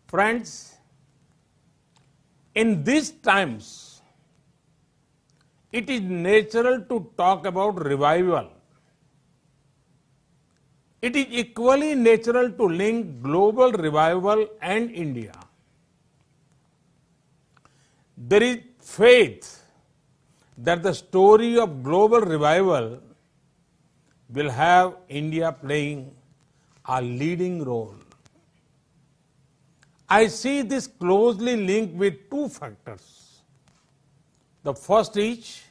Friends, in these times, it is natural to talk about revival. It is equally natural to link global revival and India. There is faith that the story of global revival will have India playing a leading role. I see this closely linked with two factors. The first is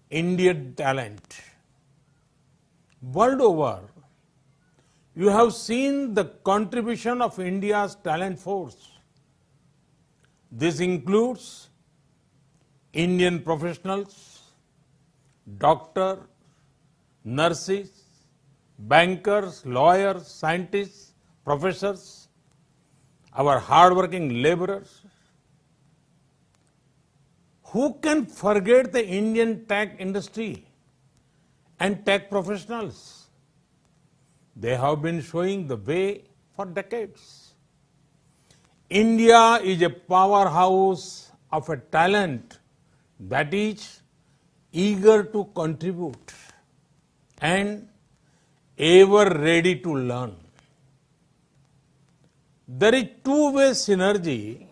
Indian talent. World over, you have seen the contribution of India's talent force. This includes Indian professionals, doctors, nurses, bankers, lawyers, scientists, professors, our hardworking laborers. Who can forget the Indian tech industry and tech professionals? They have been showing the way for decades. India is a powerhouse of a talent that is eager to contribute and ever ready to learn. There is two-way synergy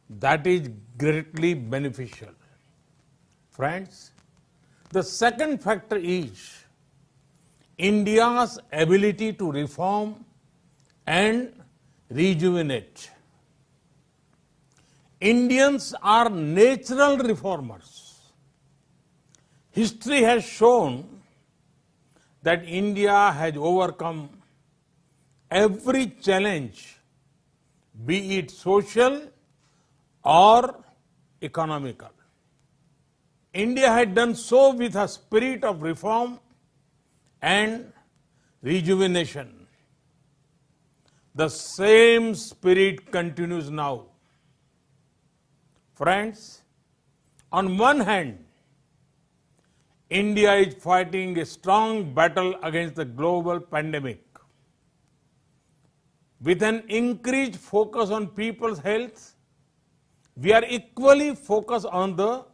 that is greatly beneficial. Friends, the second factor is India's ability to reform and rejuvenate. Indians are natural reformers. History has shown that India has overcome every challenge, be it social or economical. India had done so with a spirit of reform and rejuvenation. The same spirit continues now. Friends, on one hand, India is fighting a strong battle against the global pandemic. With an increased focus on people's health, we are equally focused on the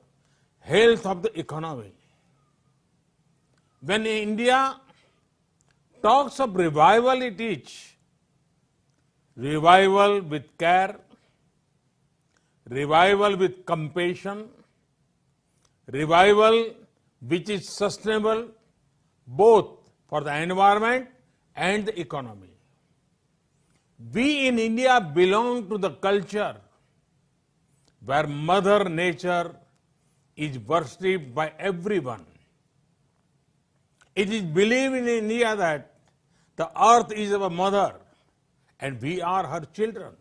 health of the economy. When India talks of revival, it is revival with care, revival with compassion, revival which is sustainable both for the environment and the economy. We in India belong to the culture where Mother Nature is worshipped by everyone. It is believed in India that the earth is our mother and we are her children.